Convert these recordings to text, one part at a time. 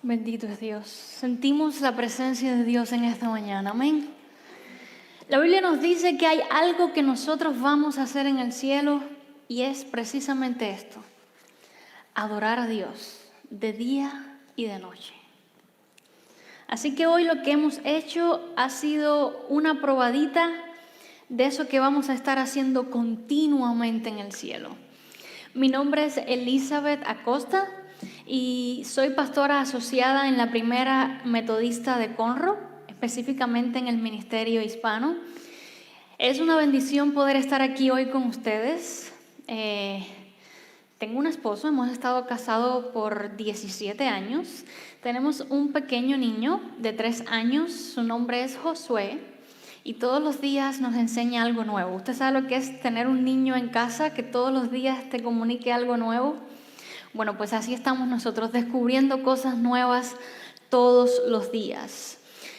Bendito es Dios. Sentimos la presencia de Dios en esta mañana. Amén. La Biblia nos dice que hay algo que nosotros vamos a hacer en el cielo y es precisamente esto: adorar a Dios de día y de noche. Así que hoy lo que hemos hecho ha sido una probadita de eso que vamos a estar haciendo continuamente en el cielo. Mi nombre es Elizabeth Acosta y soy pastora asociada en la Primera Metodista de Conroe, específicamente en el Ministerio Hispano. Es una bendición poder estar aquí hoy con ustedes. Tengo un esposo, hemos estado casados por 17 años. Tenemos un pequeño niño de 3 años, su nombre es Josué, y todos los días nos enseña algo nuevo. ¿Usted sabe lo que es tener un niño en casa que todos los días te comunique algo nuevo? Bueno, pues así estamos nosotros, descubriendo cosas nuevas todos los días.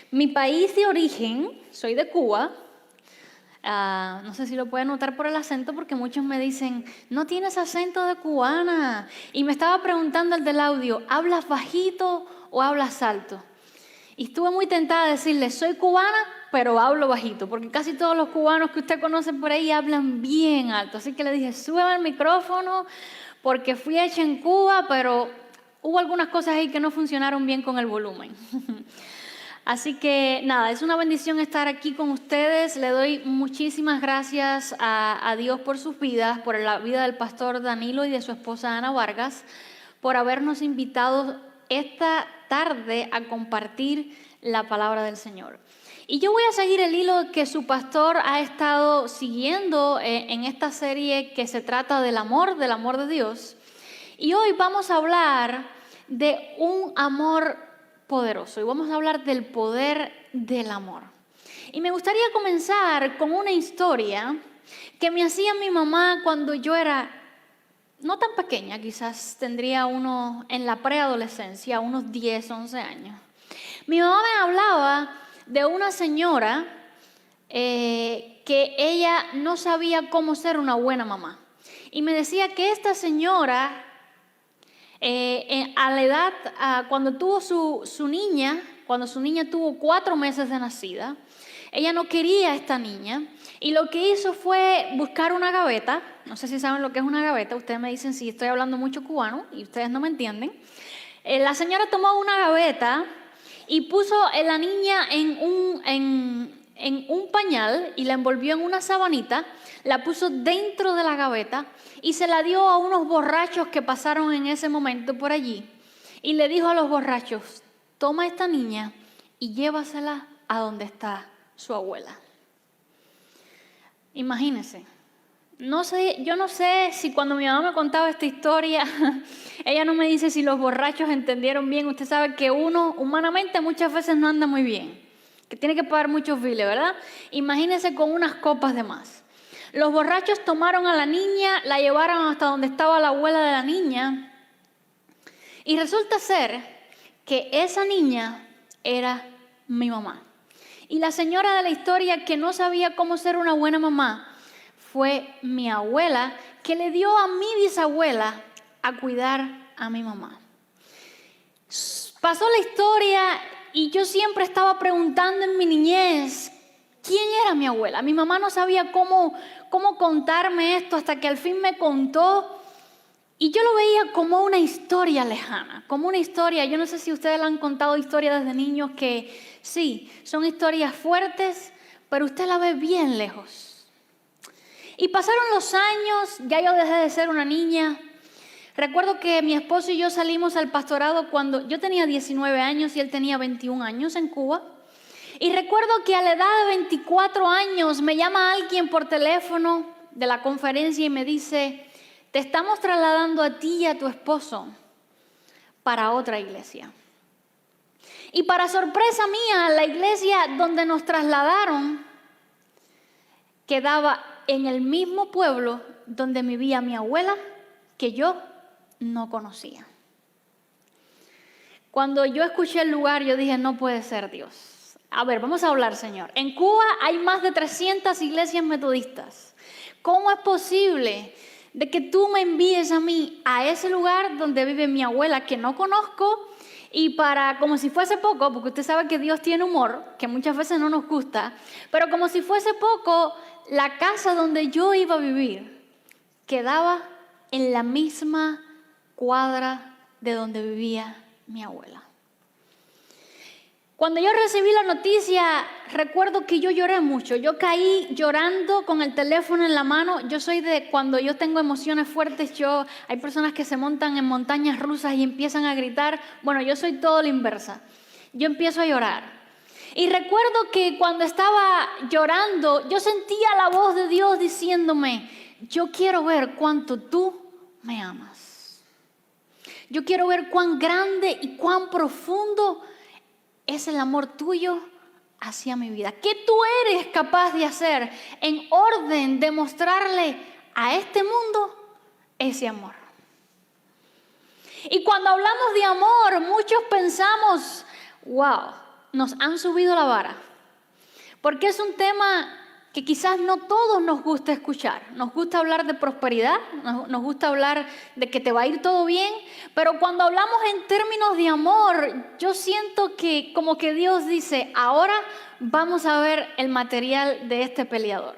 Mi país de origen, soy de Cuba. No sé si lo pueden notar por el acento, porque muchos me dicen, no tienes acento de cubana. Y me estaba preguntando el del audio, ¿hablas bajito o hablas alto? Y estuve muy tentada de decirle, soy cubana, pero hablo bajito, porque casi todos los cubanos que usted conoce por ahí hablan bien alto. Así que le dije, súbeme el micrófono, porque fui hecha en Cuba, pero hubo algunas cosas ahí que no funcionaron bien con el volumen. Así que nada, es una bendición estar aquí con ustedes. Le doy muchísimas gracias a Dios por sus vidas, por la vida del pastor Danilo y de su esposa Ana Vargas, por habernos invitado esta tarde a compartir la palabra del Señor. Y yo voy a seguir el hilo que su pastor ha estado siguiendo en esta serie que se trata del amor de Dios. Y hoy vamos a hablar de un amor poderoso y vamos a hablar del poder del amor. Y me gustaría comenzar con una historia que me hacía mi mamá cuando yo era no tan pequeña, quizás tendría uno en la preadolescencia, unos 10, 11 años. Mi mamá me hablaba de una señora que ella no sabía cómo ser una buena mamá. Y me decía que esta señora, a la edad, cuando tuvo su niña, cuando su niña tuvo 4 meses de nacida, ella no quería a esta niña y lo que hizo fue buscar una gaveta. No sé si saben lo que es una gaveta, ustedes me dicen si estoy hablando mucho cubano y ustedes no me entienden. La señora tomó una gaveta y puso a la niña en un pañal y la envolvió en una sabanita, la puso dentro de la gaveta y se la dio a unos borrachos que pasaron en ese momento por allí. Y le dijo a los borrachos, toma a esta niña y llévasela a donde está su abuela. Imagínense. Yo no sé si cuando mi mamá me contaba esta historia, ella no me dice si los borrachos entendieron bien. Usted sabe que uno humanamente muchas veces no anda muy bien, que tiene que pagar muchos biles, ¿verdad? Imagínense con unas copas de más. Los borrachos tomaron a la niña, la llevaron hasta donde estaba la abuela de la niña y resulta ser que esa niña era mi mamá. Y la señora de la historia que no sabía cómo ser una buena mamá fue mi abuela, que le dio a mi bisabuela a cuidar a mi mamá. Pasó la historia y yo siempre estaba preguntando en mi niñez, ¿quién era mi abuela? Mi mamá no sabía cómo contarme esto hasta que al fin me contó. Y yo lo veía como una historia lejana, como una historia, yo no sé si ustedes le han contado historias desde niños que sí, son historias fuertes, pero usted la ve bien lejos. Y pasaron los años, ya yo dejé de ser una niña. Recuerdo que mi esposo y yo salimos al pastorado cuando yo tenía 19 años y él tenía 21 años en Cuba. Y recuerdo que a la edad de 24 años me llama alguien por teléfono de la conferencia y me dice, te estamos trasladando a ti y a tu esposo para otra iglesia. Y para sorpresa mía, la iglesia donde nos trasladaron quedaba en el mismo pueblo donde vivía mi abuela, que yo no conocía. Cuando yo escuché el lugar, yo dije, no puede ser Dios. A ver, vamos a hablar, Señor. En Cuba hay más de 300 iglesias metodistas. ¿Cómo es posible de que tú me envíes a mí a ese lugar donde vive mi abuela, que no conozco, Y como si fuese poco, porque usted sabe que Dios tiene humor, que muchas veces no nos gusta, pero como si fuese poco, la casa donde yo iba a vivir quedaba en la misma cuadra de donde vivía mi abuela. Cuando yo recibí la noticia, recuerdo que yo lloré mucho. Yo caí llorando con el teléfono en la mano. Yo soy de cuando yo tengo emociones fuertes, hay personas que se montan en montañas rusas y empiezan a gritar. Bueno, yo soy todo la inversa. Yo empiezo a llorar. Y recuerdo que cuando estaba llorando, yo sentía la voz de Dios diciéndome, yo quiero ver cuánto tú me amas. Yo quiero ver cuán grande y cuán profundo es el amor tuyo hacia mi vida. ¿Qué tú eres capaz de hacer en orden de mostrarle a este mundo ese amor? Y cuando hablamos de amor, muchos pensamos, wow, nos han subido la vara. Porque es un tema que quizás no todos nos gusta escuchar. Nos gusta hablar de prosperidad, nos gusta hablar de que te va a ir todo bien, pero cuando hablamos en términos de amor, yo siento que como que Dios dice, ahora vamos a ver el material de este peleador.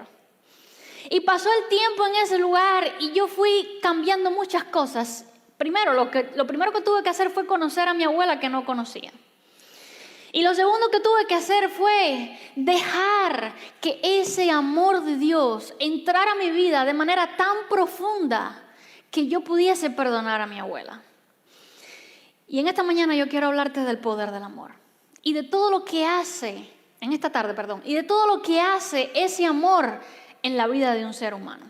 Y pasó el tiempo en ese lugar y yo fui cambiando muchas cosas. Primero, lo primero que tuve que hacer fue conocer a mi abuela que no conocía. Y lo segundo que tuve que hacer fue dejar que ese amor de Dios entrara a mi vida de manera tan profunda que yo pudiese perdonar a mi abuela. Y en esta mañana yo quiero hablarte del poder del amor y de todo lo que hace, en esta tarde, y de todo lo que hace ese amor en la vida de un ser humano.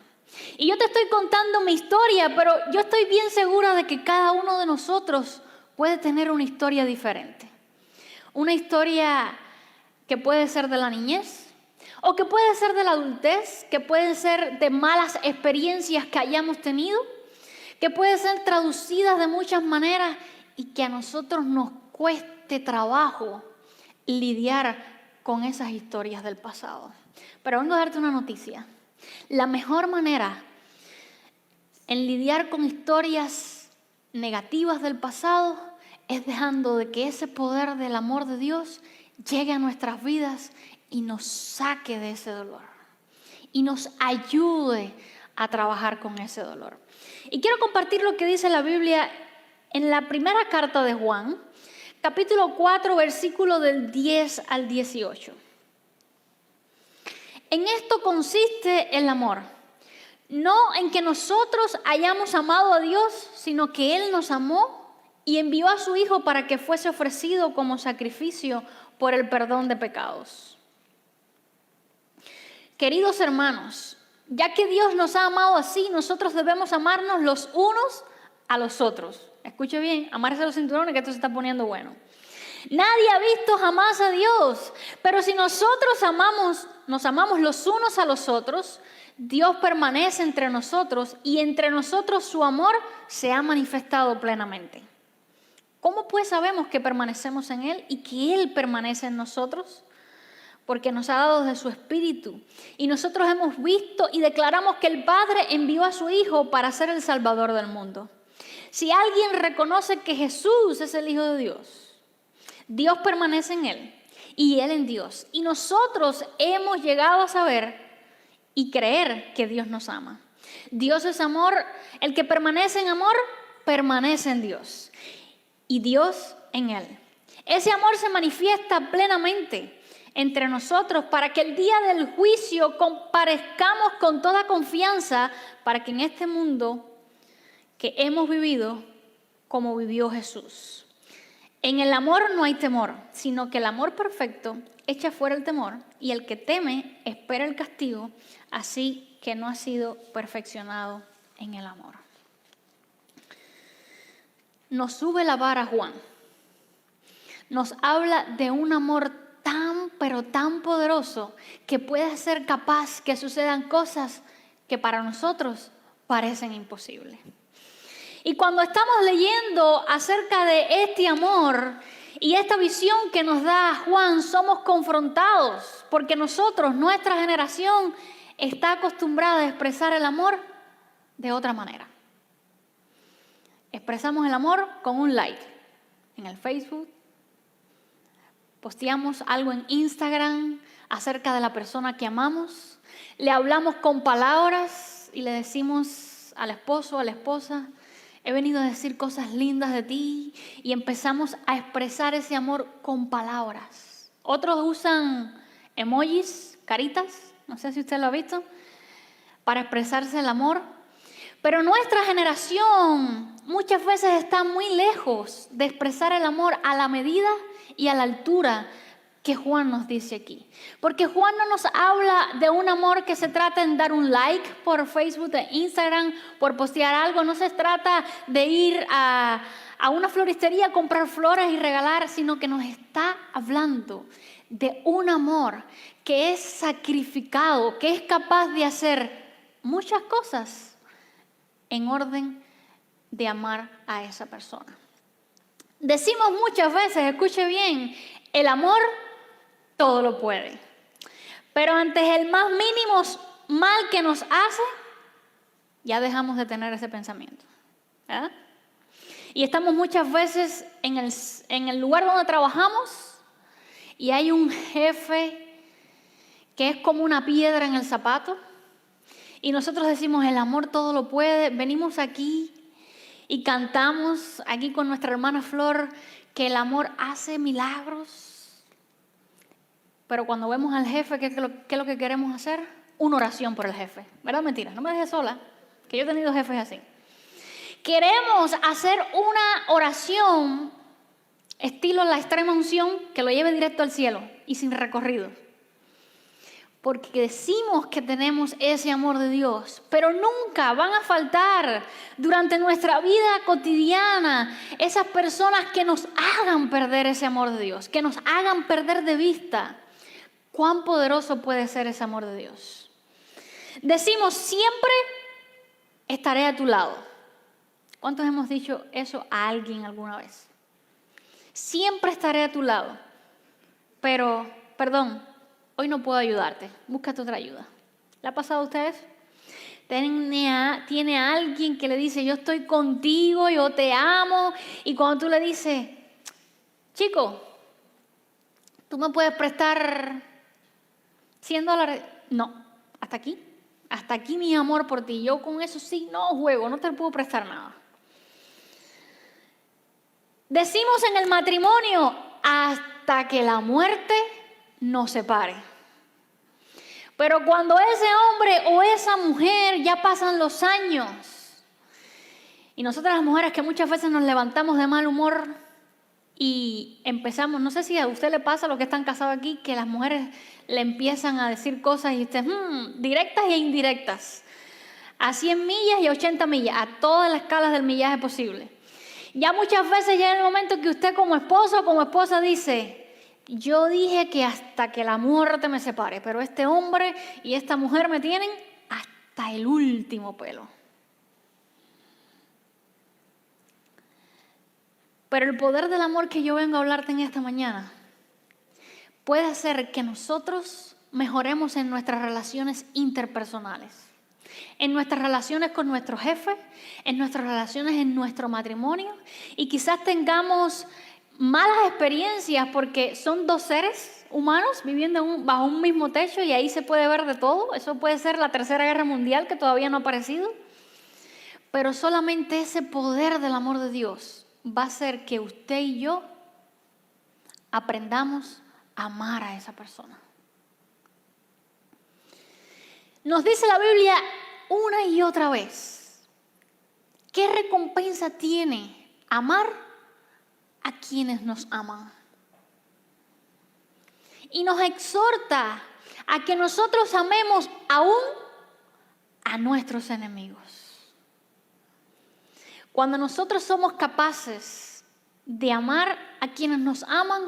Y yo te estoy contando mi historia, pero yo estoy bien segura de que cada uno de nosotros puede tener una historia diferente. Una historia que puede ser de la niñez o que puede ser de la adultez, que puede ser de malas experiencias que hayamos tenido, que puede ser traducidas de muchas maneras y que a nosotros nos cueste trabajo lidiar con esas historias del pasado. Pero vengo a darte una noticia. La mejor manera en lidiar con historias negativas del pasado es dejando de que ese poder del amor de Dios llegue a nuestras vidas y nos saque de ese dolor y nos ayude a trabajar con ese dolor. Y quiero compartir lo que dice la Biblia en la primera carta de Juan, capítulo 4, versículo del 10 al 18. En esto consiste el amor, no en que nosotros hayamos amado a Dios, sino que Él nos amó y envió a su Hijo para que fuese ofrecido como sacrificio por el perdón de pecados. Queridos hermanos, ya que Dios nos ha amado así, nosotros debemos amarnos los unos a los otros. Escuche bien, amarse los cinturones, que esto se está poniendo bueno. Nadie ha visto jamás a Dios, pero si nosotros nos amamos los unos a los otros, Dios permanece entre nosotros y entre nosotros su amor se ha manifestado plenamente. ¿Cómo pues sabemos que permanecemos en Él y que Él permanece en nosotros? Porque nos ha dado de su Espíritu. Y nosotros hemos visto y declaramos que el Padre envió a su Hijo para ser el Salvador del mundo. Si alguien reconoce que Jesús es el Hijo de Dios, Dios permanece en Él y Él en Dios. Y nosotros hemos llegado a saber y creer que Dios nos ama. Dios es amor. El que permanece en amor, permanece en Dios. Y Dios en Él. Ese amor se manifiesta plenamente entre nosotros para que el día del juicio comparezcamos con toda confianza para que en este mundo que hemos vivido como vivió Jesús. En el amor no hay temor, sino que el amor perfecto echa fuera el temor y el que teme espera el castigo, así que no ha sido perfeccionado en el amor. Nos sube la vara Juan. Nos habla de un amor tan, pero tan poderoso que puede ser capaz que sucedan cosas que para nosotros parecen imposibles. Y cuando estamos leyendo acerca de este amor y esta visión que nos da Juan, somos confrontados porque nuestra generación, está acostumbrada a expresar el amor de otra manera. Expresamos el amor con un like en el Facebook, posteamos algo en Instagram acerca de la persona que amamos, le hablamos con palabras y le decimos al esposo o a la esposa, he venido a decir cosas lindas de ti, y empezamos a expresar ese amor con palabras. Otros usan emojis, caritas, no sé si usted lo ha visto, para expresarse el amor. Pero nuestra generación muchas veces está muy lejos de expresar el amor a la medida y a la altura que Juan nos dice aquí. Porque Juan no nos habla de un amor que se trata en dar un like por Facebook e Instagram, por postear algo. No se trata de ir a una floristería a comprar flores y regalar, sino que nos está hablando de un amor que es sacrificado, que es capaz de hacer muchas cosas en orden de amar a esa persona. Decimos muchas veces, escuche bien, el amor todo lo puede. Pero antes el más mínimo mal que nos hace, ya dejamos de tener ese pensamiento, ¿verdad? Y estamos muchas veces en el lugar donde trabajamos y hay un jefe que es como una piedra en el zapato. Y nosotros decimos, el amor todo lo puede. Venimos aquí y cantamos aquí con nuestra hermana Flor que el amor hace milagros. Pero cuando vemos al jefe, ¿qué es lo que queremos hacer? Una oración por el jefe. ¿Verdad? Mentira, no me dejes sola, que yo he tenido jefes así. Queremos hacer una oración estilo la extrema unción que lo lleve directo al cielo y sin recorrido. Porque decimos que tenemos ese amor de Dios, pero nunca van a faltar durante nuestra vida cotidiana esas personas que nos hagan perder ese amor de Dios, que nos hagan perder de vista cuán poderoso puede ser ese amor de Dios. Decimos, siempre estaré a tu lado. ¿Cuántos hemos dicho eso a alguien alguna vez? Siempre estaré a tu lado, pero, perdón, hoy no puedo ayudarte, búscate otra ayuda. ¿Le ha pasado a ustedes? Tiene a alguien que le dice, yo estoy contigo, yo te amo, y cuando tú le dices, chico, ¿tú me puedes prestar $100? No, hasta aquí mi amor por ti, yo con eso sí no juego, no te puedo prestar nada. Decimos en el matrimonio, hasta que la muerte nos separe. Pero cuando ese hombre o esa mujer ya pasan los años y nosotras las mujeres que muchas veces nos levantamos de mal humor y empezamos, no sé si a usted le pasa, a los que están casados aquí, que las mujeres le empiezan a decir cosas y usted, directas e indirectas, a 100 millas y a 80 millas, a todas las escalas del millaje posible. Ya muchas veces llega el momento que usted como esposo o como esposa dice, yo dije que hasta que la muerte me separe, pero este hombre y esta mujer me tienen hasta el último pelo. Pero el poder del amor que yo vengo a hablarte en esta mañana puede hacer que nosotros mejoremos en nuestras relaciones interpersonales, en nuestras relaciones con nuestro jefe, en nuestras relaciones en nuestro matrimonio, y quizás tengamos malas experiencias porque son dos seres humanos viviendo bajo un mismo techo y ahí se puede ver de todo. Eso puede ser la Tercera Guerra Mundial que todavía no ha aparecido, pero solamente ese poder del amor de Dios va a hacer que usted y yo aprendamos a amar a esa persona. Nos dice la Biblia una y otra vez, ¿qué recompensa tiene amar a quienes nos aman? Y nos exhorta a que nosotros amemos aún a nuestros enemigos. Cuando nosotros somos capaces de amar a quienes nos aman,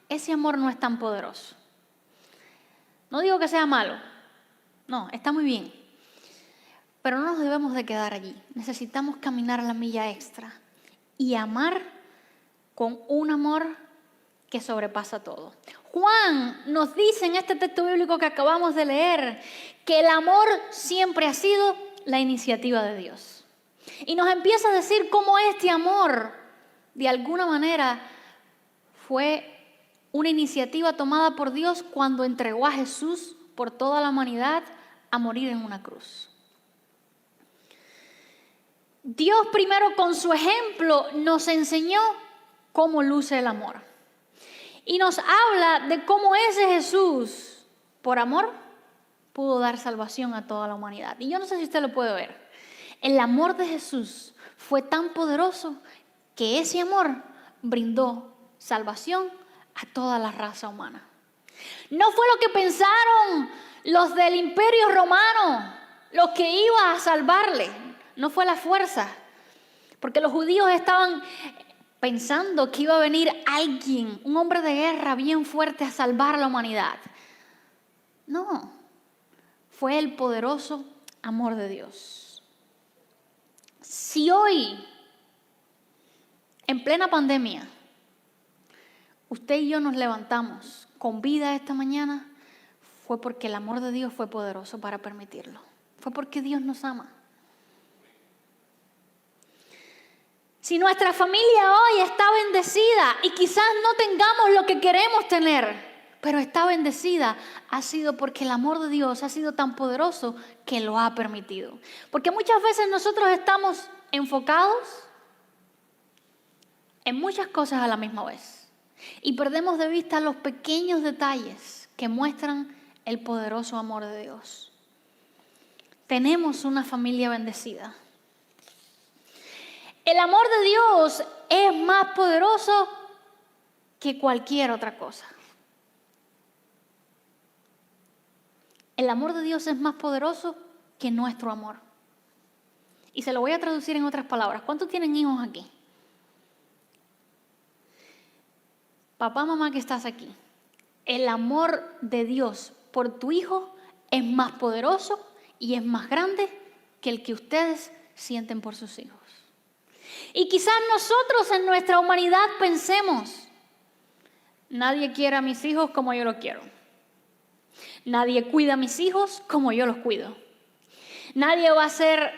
ese amor no es tan poderoso. No digo que sea malo, no, está muy bien. Pero no nos debemos de quedar allí. Necesitamos caminar la milla extra y amar con un amor que sobrepasa todo. Juan nos dice en este texto bíblico que acabamos de leer que el amor siempre ha sido la iniciativa de Dios. Y nos empieza a decir cómo este amor, de alguna manera, fue una iniciativa tomada por Dios cuando entregó a Jesús por toda la humanidad a morir en una cruz. Dios primero con su ejemplo nos enseñó cómo luce el amor. Y nos habla de cómo ese Jesús, por amor, pudo dar salvación a toda la humanidad. Y yo no sé si usted lo puede ver. El amor de Jesús fue tan poderoso que ese amor brindó salvación a toda la raza humana. No fue lo que pensaron los del Imperio Romano, los que iban a salvarle. No fue la fuerza, porque los judíos estaban pensando que iba a venir alguien, un hombre de guerra bien fuerte a salvar a la humanidad. No, fue el poderoso amor de Dios. Si hoy, en plena pandemia, usted y yo nos levantamos con vida esta mañana, fue porque el amor de Dios fue poderoso para permitirlo. Fue porque Dios nos ama. Si nuestra familia hoy está bendecida y quizás no tengamos lo que queremos tener, pero está bendecida, ha sido porque el amor de Dios ha sido tan poderoso que lo ha permitido. Porque muchas veces nosotros estamos enfocados en muchas cosas a la misma vez y perdemos de vista los pequeños detalles que muestran el poderoso amor de Dios. Tenemos una familia bendecida. El amor de Dios es más poderoso que cualquier otra cosa. El amor de Dios es más poderoso que nuestro amor. Y se lo voy a traducir en otras palabras. ¿Cuántos tienen hijos aquí? Papá, mamá que estás aquí. El amor de Dios por tu hijo es más poderoso y es más grande que el que ustedes sienten por sus hijos. Y quizás nosotros en nuestra humanidad pensemos, nadie quiere a mis hijos como yo los quiero. Nadie cuida a mis hijos como yo los cuido. Nadie va a hacer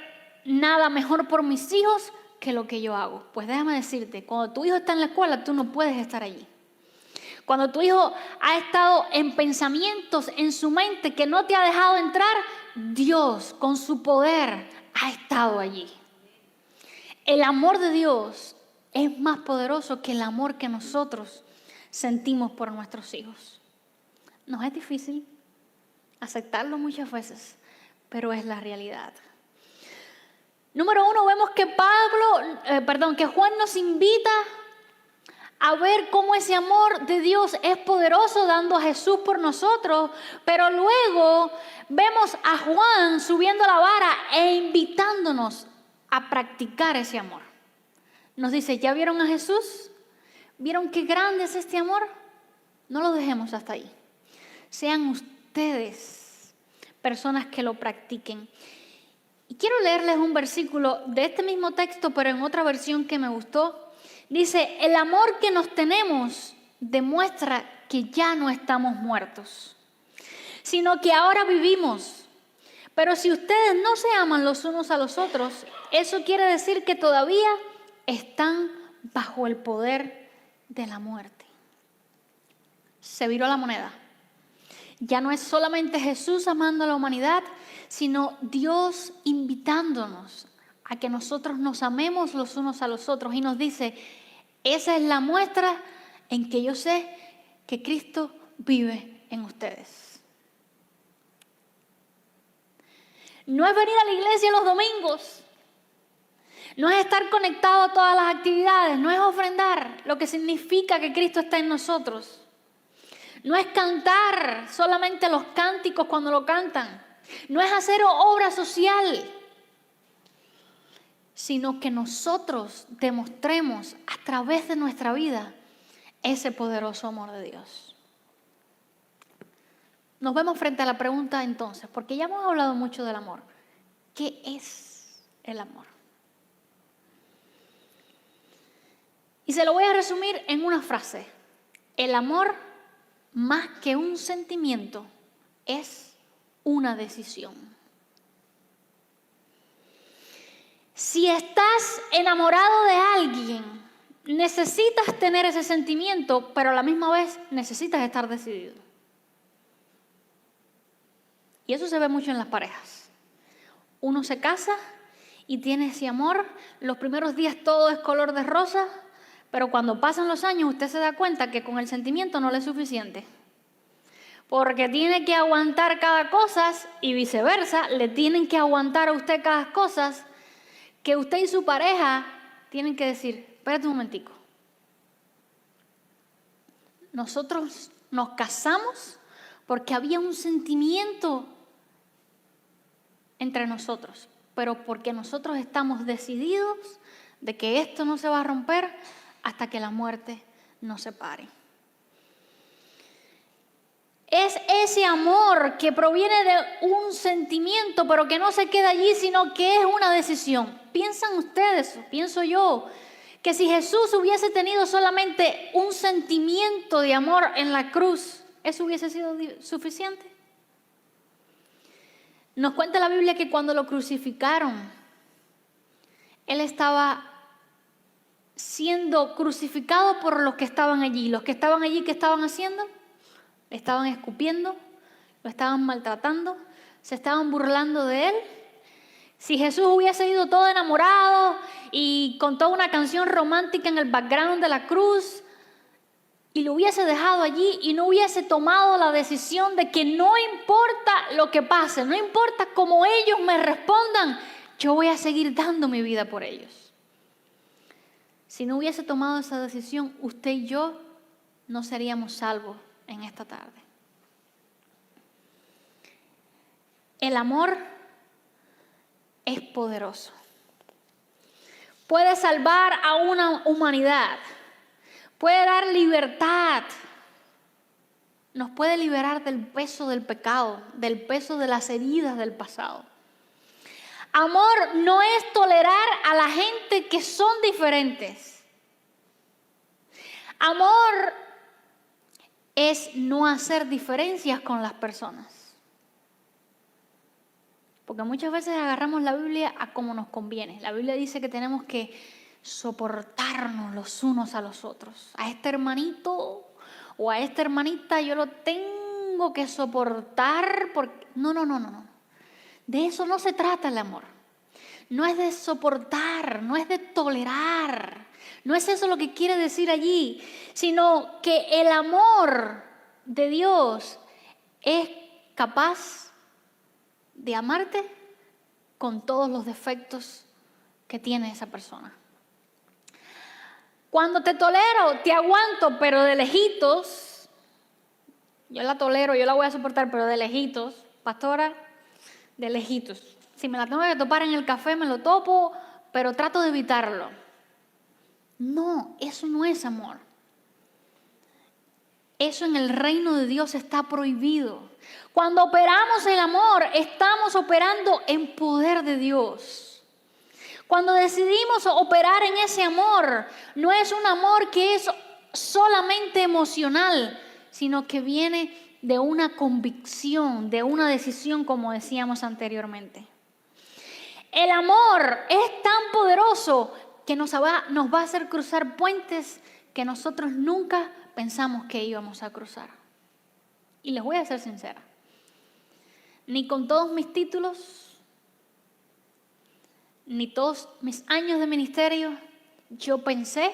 nada mejor por mis hijos que lo que yo hago. Pues déjame decirte, cuando tu hijo está en la escuela, tú no puedes estar allí. Cuando tu hijo ha estado en pensamientos en su mente que no te ha dejado entrar, Dios con su poder ha estado allí. El amor de Dios es más poderoso que el amor que nosotros sentimos por nuestros hijos. Nos es difícil aceptarlo muchas veces, pero es la realidad. Número 1, vemos que que Juan nos invita a ver cómo ese amor de Dios es poderoso dando a Jesús por nosotros, pero luego vemos a Juan subiendo la vara e invitándonos a practicar ese amor. Nos dice, ¿ya vieron a Jesús? ¿Vieron qué grande es este amor? No lo dejemos hasta ahí. Sean ustedes personas que lo practiquen. Y quiero leerles un versículo de este mismo texto, pero en otra versión que me gustó. Dice, el amor que nos tenemos demuestra que ya no estamos muertos, sino que ahora vivimos. Pero si ustedes no se aman los unos a los otros, eso quiere decir que todavía están bajo el poder de la muerte. Se viró la moneda. Ya no es solamente Jesús amando a la humanidad, sino Dios invitándonos a que nosotros nos amemos los unos a los otros. Y nos dice, esa es la muestra en que yo sé que Cristo vive en ustedes. No es venir a la iglesia los domingos, no es estar conectado a todas las actividades, no es ofrendar, lo que significa que Cristo está en nosotros. No es cantar solamente los cánticos cuando lo cantan, no es hacer obra social, sino que nosotros demostremos a través de nuestra vida ese poderoso amor de Dios. Nos vemos frente a la pregunta entonces, porque ya hemos hablado mucho del amor. ¿Qué es el amor? Y se lo voy a resumir en una frase. El amor, más que un sentimiento, es una decisión. Si estás enamorado de alguien, necesitas tener ese sentimiento, pero a la misma vez necesitas estar decidido. Y eso se ve mucho en las parejas. Uno se casa y tiene ese amor, los primeros días todo es color de rosa, pero cuando pasan los años usted se da cuenta que con el sentimiento no le es suficiente. Porque tiene que aguantar cada cosa y viceversa, le tienen que aguantar a usted cada cosa que usted y su pareja tienen que decir, espérate un momentico. Nosotros nos casamos porque había un sentimiento entre nosotros, pero porque nosotros estamos decididos de que esto no se va a romper hasta que la muerte nos separe. Es ese amor que proviene de un sentimiento, pero que no se queda allí, sino que es una decisión. ¿Piensan ustedes, pienso yo, que si Jesús hubiese tenido solamente un sentimiento de amor en la cruz, eso hubiese sido suficiente? Nos cuenta la Biblia que cuando lo crucificaron, Él estaba siendo crucificado por los que estaban allí. Los que estaban allí, ¿qué estaban haciendo? Le estaban escupiendo, lo estaban maltratando, se estaban burlando de Él. Si Jesús hubiese ido todo enamorado y con toda una canción romántica en el background de la cruz y lo hubiese dejado allí y no hubiese tomado la decisión de que no importa lo que pase, no importa cómo ellos me respondan, yo voy a seguir dando mi vida por ellos. Si no hubiese tomado esa decisión, usted y yo no seríamos salvos en esta tarde. El amor es poderoso. Puede salvar a una humanidad. Puede dar libertad. Nos puede liberar del peso del pecado, del peso de las heridas del pasado. Amor no es tolerar a la gente que son diferentes. Amor es no hacer diferencias con las personas. Porque muchas veces agarramos la Biblia a como nos conviene. La Biblia dice que tenemos que soportarnos los unos a los otros. A este hermanito o a esta hermanita yo lo tengo que soportar porque... No. De eso no se trata el amor. No es de soportar, no es de tolerar. No es eso lo que quiere decir allí, sino que el amor de Dios es capaz de amarte con todos los defectos que tiene esa persona. Cuando te tolero, te aguanto, pero de lejitos, yo la tolero, yo la voy a soportar, pero de lejitos, pastora, de lejitos. Si me la tengo que topar en el café, me lo topo, pero trato de evitarlo. No, eso no es amor. Eso en el reino de Dios está prohibido. Cuando operamos el amor, estamos operando en poder de Dios. Cuando decidimos operar en ese amor, no es un amor que es solamente emocional, sino que viene de una convicción, de una decisión, como decíamos anteriormente. El amor es tan poderoso que nos va a hacer cruzar puentes que nosotros nunca pensamos que íbamos a cruzar. Y les voy a ser sincera, ni con todos mis títulos, ni todos mis años de ministerio, yo pensé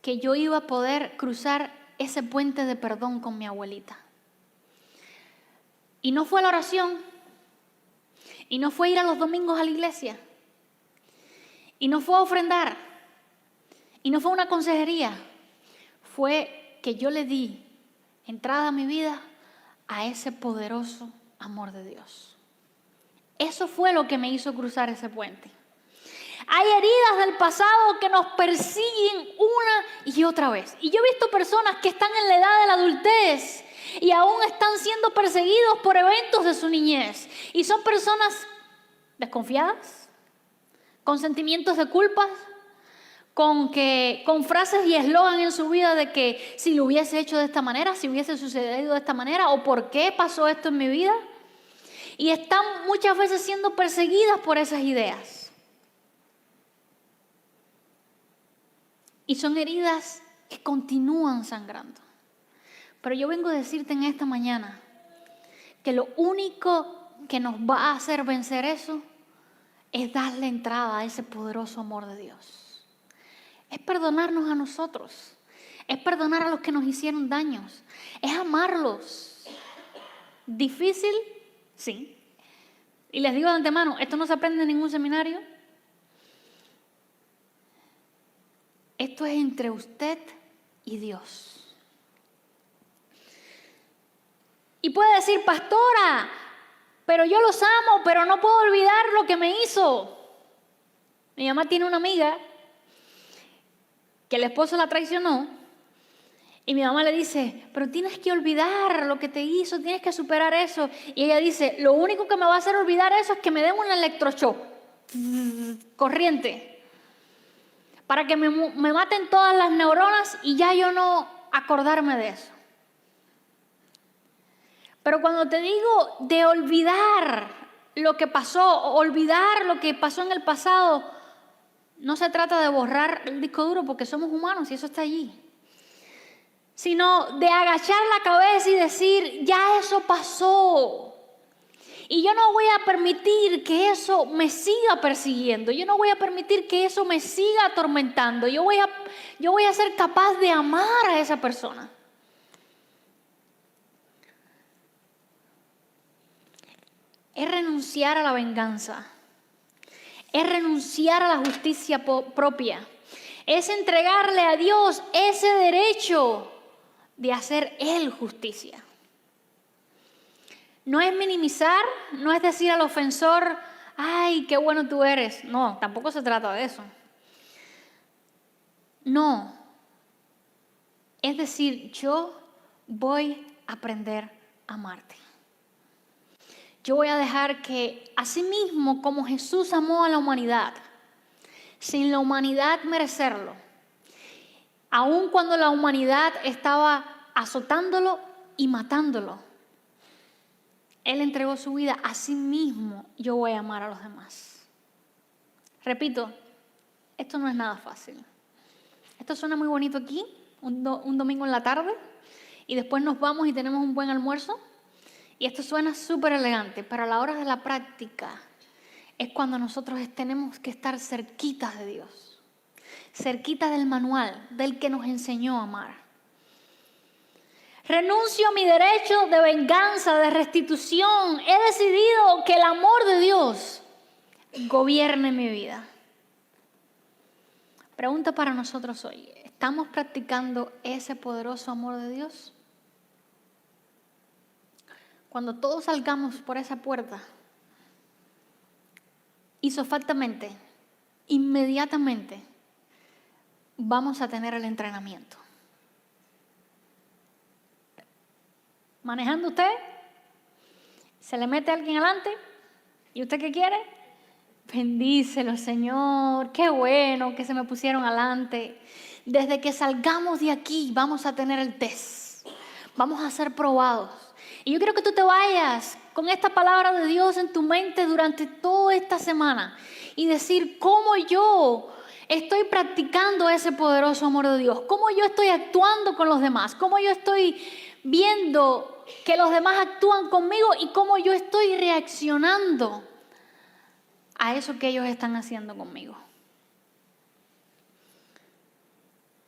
que yo iba a poder cruzar ese puente de perdón con mi abuelita. Y no fue la oración, y no fue ir a los domingos a la iglesia, y no fue ofrendar, y no fue una consejería, fue que yo le di entrada a mi vida a ese poderoso amor de Dios. Eso fue lo que me hizo cruzar ese puente. Hay heridas del pasado que nos persiguen una y otra vez. Y yo he visto personas que están en la edad de la adultez y aún están siendo perseguidos por eventos de su niñez. Y son personas desconfiadas, con sentimientos de culpa, con frases y eslogan en su vida de que si lo hubiese hecho de esta manera, si hubiese sucedido de esta manera, o por qué pasó esto en mi vida. Y están muchas veces siendo perseguidas por esas ideas. Y son heridas que continúan sangrando. Pero yo vengo a decirte en esta mañana que lo único que nos va a hacer vencer eso es darle entrada a ese poderoso amor de Dios. Es perdonarnos a nosotros. Es perdonar a los que nos hicieron daños. Es amarlos. ¿Difícil? Sí. Y les digo de antemano, esto no se aprende en ningún seminario. Esto es entre usted y Dios. Y puede decir, pastora, pero yo los amo, pero no puedo olvidar lo que me hizo. Mi mamá tiene una amiga que el esposo la traicionó y mi mamá le dice, pero tienes que olvidar lo que te hizo, tienes que superar eso. Y ella dice, lo único que me va a hacer olvidar eso es que me den un electroshock, corriente, para que me maten todas las neuronas y ya yo no acordarme de eso. Pero cuando te digo de olvidar lo que pasó, olvidar lo que pasó en el pasado, no se trata de borrar el disco duro porque somos humanos y eso está allí. Sino de agachar la cabeza y decir, ya eso pasó. Y yo no voy a permitir que eso me siga persiguiendo. Yo no voy a permitir que eso me siga atormentando. Yo voy a ser capaz de amar a esa persona. Es renunciar a la venganza. Es renunciar a la justicia propia. Es entregarle a Dios ese derecho de hacer Él justicia. No es minimizar, no es decir al ofensor, ay, qué bueno tú eres. No, tampoco se trata de eso. No. Es decir, yo voy a aprender a amarte. Yo voy a dejar que, así mismo como Jesús amó a la humanidad, sin la humanidad merecerlo, aun cuando la humanidad estaba azotándolo y matándolo, Él entregó su vida, así mismo yo voy a amar a los demás. Repito, esto no es nada fácil. Esto suena muy bonito aquí, un domingo en la tarde, y después nos vamos y tenemos un buen almuerzo. Y esto suena súper elegante, pero a la hora de la práctica es cuando nosotros tenemos que estar cerquitas de Dios, cerquita del manual, del que nos enseñó a amar. Renuncio a mi derecho de venganza, de restitución. He decidido que el amor de Dios gobierne mi vida. Pregunta para nosotros hoy, ¿estamos practicando ese poderoso amor de Dios? Cuando todos salgamos por esa puerta, isofactamente, inmediatamente, vamos a tener el entrenamiento. Manejando usted, se le mete a alguien adelante, ¿y usted qué quiere? Bendícelo, Señor, qué bueno que se me pusieron adelante. Desde que salgamos de aquí vamos a tener el test, vamos a ser probados. Y yo quiero que tú te vayas con esta palabra de Dios en tu mente durante toda esta semana y decir cómo yo estoy practicando ese poderoso amor de Dios, cómo yo estoy actuando con los demás, cómo yo estoy viendo que los demás actúan conmigo y cómo yo estoy reaccionando a eso que ellos están haciendo conmigo.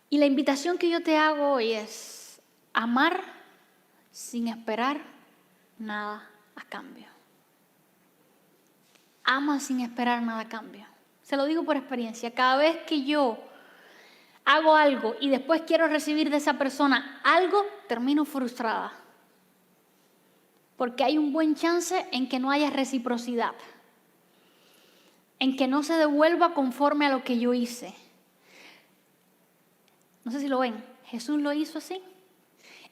Y la invitación que yo te hago hoy es amar sin esperar nada a cambio. Ama sin esperar nada a cambio. Se lo digo por experiencia. Cada vez que yo hago algo y después quiero recibir de esa persona algo, termino frustrada. Porque hay un buen chance en que no haya reciprocidad. En que no se devuelva conforme a lo que yo hice. No sé si lo ven. Jesús lo hizo así.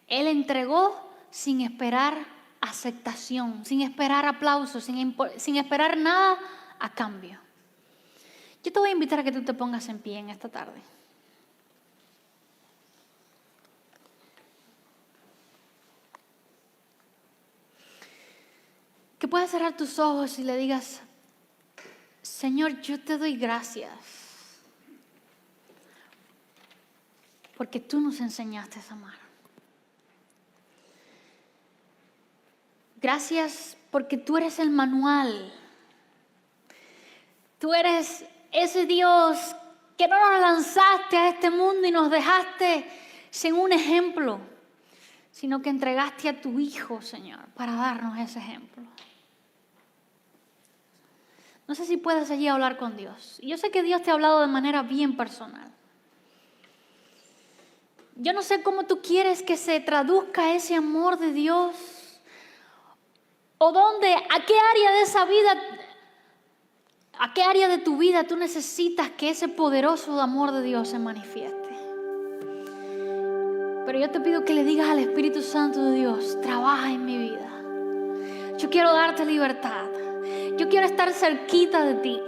Él entregó sin esperar aceptación, sin esperar aplausos, sin esperar nada a cambio. Yo te voy a invitar a que tú te pongas en pie en esta tarde. Que puedas cerrar tus ojos y le digas, Señor, yo te doy gracias porque tú nos enseñaste a amar. Gracias porque tú eres el manual. Tú eres ese Dios que no nos lanzaste a este mundo y nos dejaste sin un ejemplo, sino que entregaste a tu Hijo, Señor, para darnos ese ejemplo. No sé si puedes allí hablar con Dios. Yo sé que Dios te ha hablado de manera bien personal. Yo no sé cómo tú quieres que se traduzca ese amor de Dios, o dónde, a qué área de esa vida, a qué área de tu vida tú necesitas que ese poderoso amor de Dios se manifieste. Pero yo te pido que le digas al Espíritu Santo de Dios: trabaja en mi vida. Yo quiero darte libertad. Yo quiero estar cerquita de ti.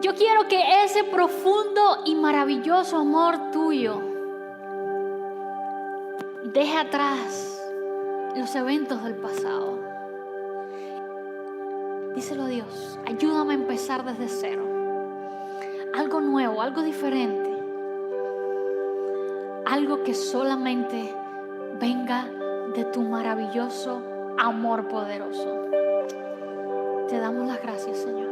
Yo quiero que ese profundo y maravilloso amor tuyo deje atrás los eventos del pasado. Díselo a Dios: ayúdame a empezar desde cero. Algo nuevo, algo diferente. Algo que solamente venga de tu maravilloso amor poderoso. Te damos las gracias, Señor.